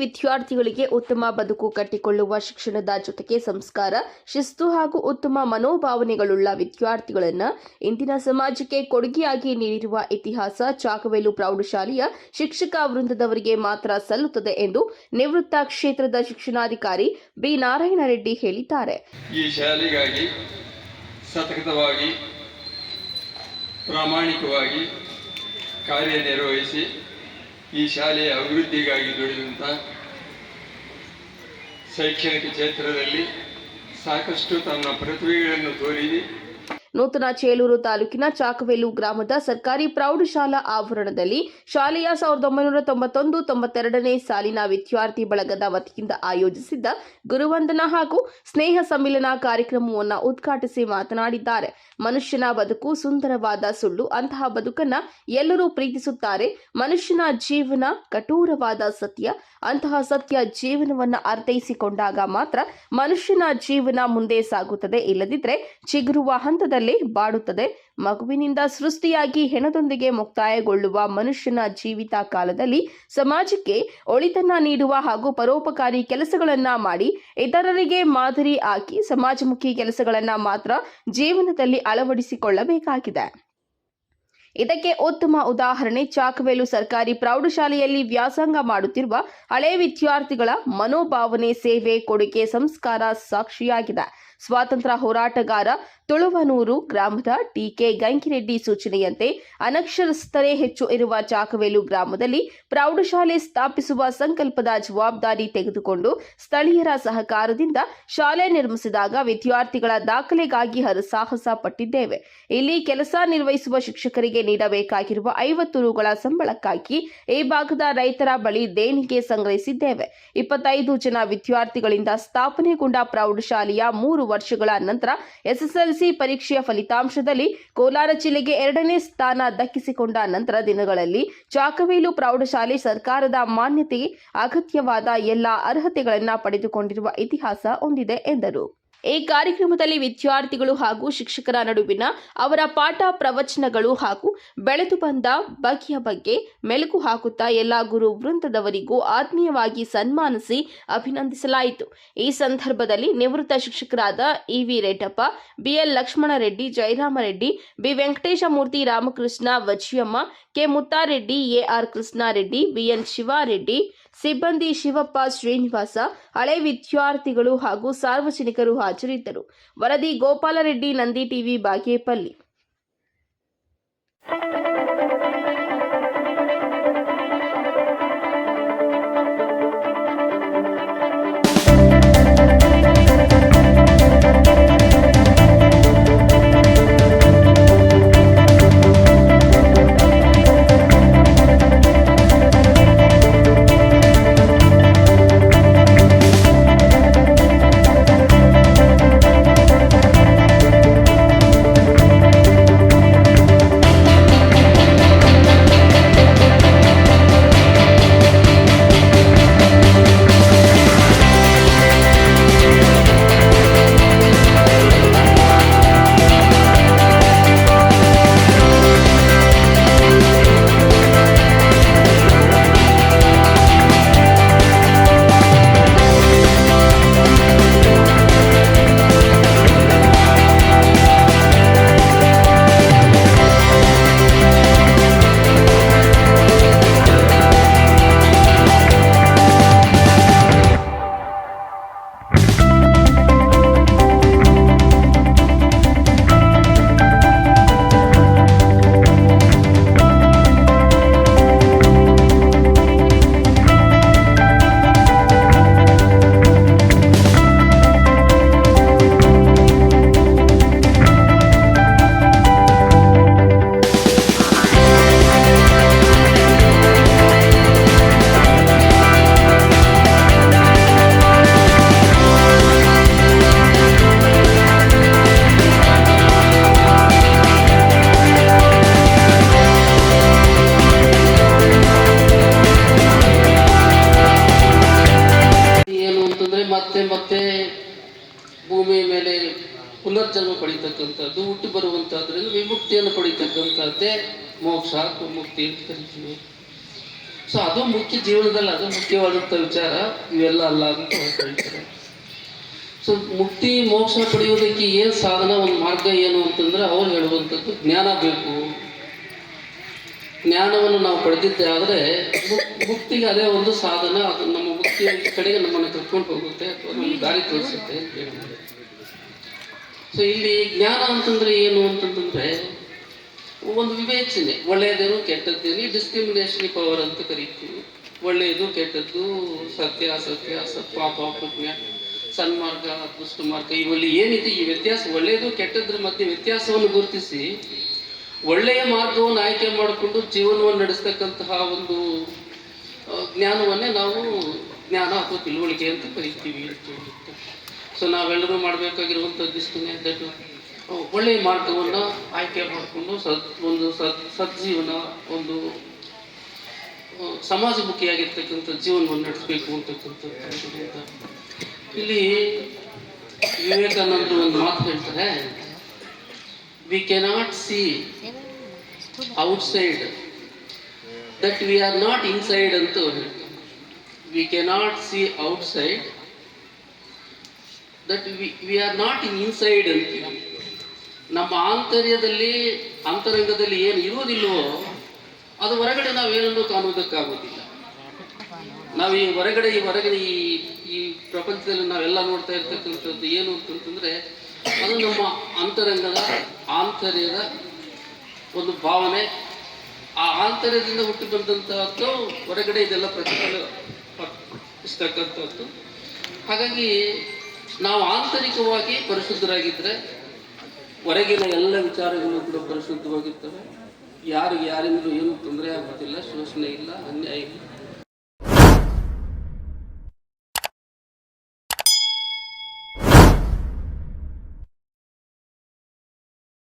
ವಿದ್ಯಾರ್ಥಿಗಳಿಗೆ ಉತ್ತಮ ಬದುಕು ಕಟ್ಟಿಕೊಳ್ಳುವ ಶಿಕ್ಷಣದ ಜೊತೆಗೆ ಸಂಸ್ಕಾರ, ಶಿಸ್ತು ಹಾಗೂ ಉತ್ತಮ ಮನೋಭಾವನೆಗಳುಳ್ಳ ವಿದ್ಯಾರ್ಥಿಗಳನ್ನು ಇಂದಿನ ಸಮಾಜಕ್ಕೆ ಕೊಡುಗೆಯಾಗಿ ನೀಡಿರುವ ಇತಿಹಾಸ ಚಾಕವೇಲು ಪ್ರೌಢಶಾಲೆಯ ಶಿಕ್ಷಕ ವೃಂದದವರಿಗೆ ಮಾತ್ರ ಸಲ್ಲುತ್ತದೆ ಎಂದು ನಿವೃತ್ತ ಕ್ಷೇತ್ರದ ಶಿಕ್ಷಣಾಧಿಕಾರಿ ಬಿ ನಾರಾಯಣ ರೆಡ್ಡಿ ಹೇಳಿದ್ದಾರೆ. ಈ ಶಾಲೆಗಾಗಿ ಸತತವಾಗಿ ಪ್ರಾಮಾಣಿಕವಾಗಿ ಕಾರ್ಯನಿರ್ವಹಿಸಿ ಈ ಶಾಲೆಯ ಅಭಿವೃದ್ಧಿಗಾಗಿ ದುಡಿದಂಥ ಶೈಕ್ಷಣಿಕ ಕ್ಷೇತ್ರದಲ್ಲಿ ಸಾಕಷ್ಟು ತನ್ನ ಪ್ರತಿಭೆಗಳನ್ನು ತೋರಿದೆ. ನೂತನ ಚೇಳೂರು ತಾಲೂಕಿನ ಚಾಕವೇಲು ಗ್ರಾಮದ ಸರ್ಕಾರಿ ಪ್ರೌಢಶಾಲಾ ಆವರಣದಲ್ಲಿ ಶಾಲೆಯ 1991-92ನೇ ಸಾಲಿನ ವಿದ್ಯಾರ್ಥಿ ಬಳಗದ ವತಿಯಿಂದ ಆಯೋಜಿಸಿದ್ದ ಗುರುವಂದನಾ ಹಾಗೂ ಸ್ನೇಹ ಸಮ್ಮಿಲನ ಕಾರ್ಯಕ್ರಮವನ್ನು ಉದ್ಘಾಟಿಸಿ ಮಾತನಾಡಿದ್ದಾರೆ. ಮನುಷ್ಯನ ಬದುಕು ಸುಂದರವಾದ ಸುಳ್ಳು, ಅಂತಹ ಬದುಕನ್ನ ಎಲ್ಲರೂ ಪ್ರೀತಿಸುತ್ತಾರೆ. ಮನುಷ್ಯನ ಜೀವನ ಕಠೋರವಾದ ಸತ್ಯ, ಅಂತಹ ಸತ್ಯ ಜೀವನವನ್ನ ಅರ್ಥೈಸಿಕೊಂಡಾಗ ಮಾತ್ರ ಮನುಷ್ಯನ ಜೀವನ ಮುಂದೆ ಸಾಗುತ್ತದೆ, ಇಲ್ಲದಿದ್ದರೆ ಚಿಗುರುವ ಹಂತದಲ್ಲಿ ಬಾಡುತ್ತದೆ. ಮಗುವಿನಿಂದ ಸೃಷ್ಟಿಯಾಗಿ ಹೆಣದೊಂದಿಗೆ ಮುಕ್ತಾಯಗೊಳ್ಳುವ ಮನುಷ್ಯನ ಜೀವಿತ ಕಾಲದಲ್ಲಿ ಸಮಾಜಕ್ಕೆ ಒಳಿತನ್ನ ನೀಡುವ ಹಾಗೂ ಪರೋಪಕಾರಿ ಕೆಲಸಗಳನ್ನ ಮಾಡಿ ಇತರರಿಗೆ ಮಾದರಿ ಆಗಿ ಸಮಾಜಮುಖಿ ಕೆಲಸಗಳನ್ನ ಮಾತ್ರ ಜೀವನದಲ್ಲಿ ಅಳವಡಿಸಿಕೊಳ್ಳಬೇಕಾಗಿದೆ. ಇದಕ್ಕೆ ಉತ್ತಮ ಉದಾಹರಣೆ ಚಾಕವೇಲು ಸರ್ಕಾರಿ ಪ್ರೌಢಶಾಲೆಯಲ್ಲಿ ವ್ಯಾಸಂಗ ಮಾಡುತ್ತಿರುವ ಹಳೆ ವಿದ್ಯಾರ್ಥಿಗಳ ಮನೋಭಾವನೆ, ಸೇವೆ, ಕೊಡುಗೆ, ಸಂಸ್ಕಾರ ಸಾಕ್ಷಿಯಾಗಿದೆ. ಸ್ವಾತಂತ್ರ್ಯ ಹೋರಾಟಗಾರ ತುಳುವನೂರು ಗ್ರಾಮದ ಟಿ.ಕೆ. ಗಂಗಿರೆಡ್ಡಿ ಸೂಚನೆಯಂತೆ ಅನಕ್ಷರಸ್ಥರೇ ಹೆಚ್ಚು ಇರುವ ಚಾಕವೇಲು ಗ್ರಾಮದಲ್ಲಿ ಪ್ರೌಢಶಾಲೆ ಸ್ಥಾಪಿಸುವ ಸಂಕಲ್ಪದ ಜವಾಬ್ದಾರಿ ತೆಗೆದುಕೊಂಡು ಸ್ಥಳೀಯರ ಸಹಕಾರದಿಂದ ಶಾಲೆ ನಿರ್ಮಿಸಿದಾಗ ವಿದ್ಯಾರ್ಥಿಗಳ ದಾಖಲೆಗಾಗಿ ಹರಸಾಹಸ ಪಟ್ಟಿದ್ದೇವೆ. ಇಲ್ಲಿ ಕೆಲಸ ನಿರ್ವಹಿಸುವ ಶಿಕ್ಷಕರಿಗೆ ನೀಡಬೇಕಾಗಿರುವ 50 ರುಗಳ ಸಂಬಳಕ್ಕಾಗಿ ಈ ಭಾಗದ ರೈತರ ಬಳಿ ದೇಣಿಗೆ ಸಂಗ್ರಹಿಸಿದ್ದೇವೆ. 25 ಜನ ವಿದ್ಯಾರ್ಥಿಗಳಿಂದ ಸ್ಥಾಪನೆಗೊಂಡ ಪ್ರೌಢಶಾಲೆಯ 3 ವರ್ಷಗಳ ನಂತರ ಎಸ್ಎಸ್ಎಲ್ಸಿ ಪರೀಕ್ಷೆಯ ಫಲಿತಾಂಶದಲ್ಲಿ ಕೋಲಾರ ಜಿಲ್ಲೆಗೆ 2ನೇ ಸ್ಥಾನ ದಕ್ಕಿಸಿಕೊಂಡ ನಂತರ ದಿನಗಳಲ್ಲಿ ಚಾಕವೇಲು ಪ್ರೌಢಶಾಲೆ ಸರ್ಕಾರದ ಮಾನ್ಯತೆಗೆ ಅಗತ್ಯವಾದ ಎಲ್ಲಾ ಅರ್ಹತೆಗಳನ್ನು ಪಡೆದುಕೊಂಡಿರುವ ಇತಿಹಾಸ ಹೊಂದಿದೆ ಎಂದರು. ಈ ಕಾರ್ಯಕ್ರಮದಲ್ಲಿ ವಿದ್ಯಾರ್ಥಿಗಳು ಹಾಗೂ ಶಿಕ್ಷಕರ ನಡುವಿನ ಅವರ ಪಾಠ ಪ್ರವಚನಗಳು ಹಾಗೂ ಬೆಳೆದು ಬಂದ ಬಗೆಯ ಬಗ್ಗೆ ಮೆಲುಕು ಹಾಕುತ್ತಾ ಎಲ್ಲ ಗುರು ವೃಂದದವರಿಗೂ ಆತ್ಮೀಯವಾಗಿ ಸನ್ಮಾನಿಸಿ ಅಭಿನಂದಿಸಲಾಯಿತು. ಈ ಸಂದರ್ಭದಲ್ಲಿ ನಿವೃತ್ತ ಶಿಕ್ಷಕರಾದ E V. Reddappa, B L Lakshmanareddy, Jayaramareddy, B Venkateshamurthy, Ramakrishna, Vajjiyamma, K Muttareddy, A R. Krishnareddy, B N Shivareddy, ಸಿಬ್ಬಂದಿ ಶಿವಪ್ಪ, ಶ್ರೀನಿವಾಸ, ಹಳೆ ವಿದ್ಯಾರ್ಥಿಗಳು ಹಾಗೂ ಸಾರ್ವಜನಿಕರು ಹಾಜರಿದ್ದರು. ವರದಿ ಗೋಪಾಲರೆಡ್ಡಿ, ನಂದಿ ಟಿವಿ, ಬಾಗೇಪಲ್ಲಿ. ಮತ್ತೆ ಭೂಮಿ ಮೇಲೆ ಪುನರ್ಜನ್ಮ ಪಡಿತಕ್ಕಂಥದ್ದು, ಹುಟ್ಟು ಬರುವಂತಹದ್ರಲ್ಲಿ ವಿಮುಕ್ತಿಯನ್ನು ಪಡಿತಕ್ಕಂಥದ್ದೇ ಮೋಕ್ಷ ಅಥವಾ ಮುಕ್ತಿ ಅಂತ ಕರಿತೀವಿ. ಸೊ ಅದು ಮುಖ್ಯ, ಜೀವನದಲ್ಲಿ ಅದು ಮುಖ್ಯವಾದಂಥ ವಿಚಾರ, ಇವೆಲ್ಲ ಅಲ್ಲ ಅಂತ ಅವ್ರು ಹೇಳ್ತಾರೆ. ಸೊ ಮುಕ್ತಿ ಮೋಕ್ಷ ಪಡೆಯುವುದಕ್ಕೆ ಏನು ಸಾಧನ, ಒಂದು ಮಾರ್ಗ ಏನು ಅಂತಂದ್ರೆ ಅವ್ರು ಹೇಳುವಂಥದ್ದು ಜ್ಞಾನ ಬೇಕು. ಜ್ಞಾನವನ್ನು ನಾವು ಪಡೆದಿದ್ದೆ ಆದರೆ ಮುಕ್ತಿಗೆ ಅದೇ ಒಂದು ಸಾಧನ, ಅದು ನಮ್ಮ ಮುಕ್ತಿಯ ಕಡೆಗೆ ನಮ್ಮನ್ನು ಕರ್ಕೊಂಡು ಹೋಗುತ್ತೆ ಅಥವಾ ನಮ್ಗೆ ದಾರಿ ತೋರಿಸುತ್ತೆ ಅಂತ ಹೇಳ್ತಾರೆ. ಸೊ ಇಲ್ಲಿ ಜ್ಞಾನ ಅಂತಂದ್ರೆ ಏನು ಅಂತಂದ್ರೆ ಒಂದು ವಿವೇಚನೆ, ಒಳ್ಳೆಯದೇನು ಕೆಟ್ಟದ್ದೇನು, ಡಿಸ್ಕ್ರಿಮಿನೇಷನ್ ಪವರ್ ಅಂತ ಕರಿತೀವಿ. ಒಳ್ಳೆಯದು ಕೆಟ್ಟದ್ದು, ಸತ್ಯ ಅಸತ್ಯ, ಪಾಪ ಪುಣ್ಯ, ಸನ್ಮಾರ್ಗ ದುಷ್ಟ ಮಾರ್ಗ, ಇವಲ್ಲಿ ಏನಿದೆ ಈ ವ್ಯತ್ಯಾಸ, ಒಳ್ಳೆಯದು ಕೆಟ್ಟದ್ರ ಮಧ್ಯೆ ವ್ಯತ್ಯಾಸವನ್ನು ಗುರುತಿಸಿ ಒಳ್ಳೆಯ ಮಾರ್ಗವನ್ನು ಆಯ್ಕೆ ಮಾಡಿಕೊಂಡು ಜೀವನವನ್ನು ನಡೆಸ್ತಕ್ಕಂತಹ ಒಂದು ಜ್ಞಾನವನ್ನೇ ನಾವು ಜ್ಞಾನ ಅಥವಾ ತಿಳುವಳಿಕೆ ಅಂತ ಕರಿತೀವಿ ಅಂತ ಹೇಳುತ್ತೆ. ಸೊ ನಾವೆಲ್ಲರೂ ಮಾಡಬೇಕಾಗಿರುವಂಥದ್ದು ಇಷ್ಟೇ, ದಟ್ ಒಳ್ಳೆಯ ಮಾರ್ಗವನ್ನು ಆಯ್ಕೆ ಮಾಡಿಕೊಂಡು ಸಜ್ಜೀವನ, ಒಂದು ಸಮಾಜಮುಖಿಯಾಗಿರ್ತಕ್ಕಂಥ ಜೀವನವನ್ನು ನಡೆಸಬೇಕು ಅಂತಕ್ಕಂಥದ್ದು. ಇಲ್ಲಿ ವಿವೇಕಾನಂದರು ಒಂದು ಮಾತು ಹೇಳ್ತಾರೆ, we cannot see outside that we are not inside ಅಂತ ಹೇಳ್ತಾರೆ. We cannot see outside that we are not in inside ಅಂತೀವಿ. ನಮ್ಮ ಆಂತರ್ಯದಲ್ಲಿ, ಅಂತರಂಗದಲ್ಲಿ ಏನು ಇರುವುದಿಲ್ಲವೋ ಅದು ಹೊರಗಡೆ ನಾವೇನನ್ನು ಕಾಣುವುದಕ್ಕಾಗೋದಿಲ್ಲ. ನಾವು ಈ ಹೊರಗಡೆ ಈ ಪ್ರಪಂಚದಲ್ಲಿ ನಾವೆಲ್ಲ ನೋಡ್ತಾ ಇರ್ತಕ್ಕಂಥದ್ದು ಏನು ಅಂತಂದ್ರೆ ಅದು ನಮ್ಮ ಅಂತರಂಗದ ಆಂತರ್ಯದ ಒಂದು ಭಾವನೆ. ಆ ಆಂತರ್ಯದಿಂದ ಹುಟ್ಟಿ ಬಂದಂತಹದ್ದು ಹೊರಗಡೆ ಇದೆಲ್ಲ ಪ್ರತಿಫಲಿಸ್ತಕ್ಕಂಥದ್ದು. ಹಾಗಾಗಿ ನಾವು ಆಂತರಿಕವಾಗಿ ಪರಿಶುದ್ಧರಾಗಿದ್ದರೆ ಹೊರಗಿನ ಎಲ್ಲ ವಿಚಾರಗಳು ಕೂಡ ಪರಿಶುದ್ಧವಾಗಿರ್ತವೆ. ಯಾರಿಗೂ ಯಾರಿಂದಲೂ ಏನೂ ತೊಂದರೆ ಆಗೋದಿಲ್ಲ, ಶೋಷಣೆ ಇಲ್ಲ, ಅನ್ಯಾಯ ಇಲ್ಲ.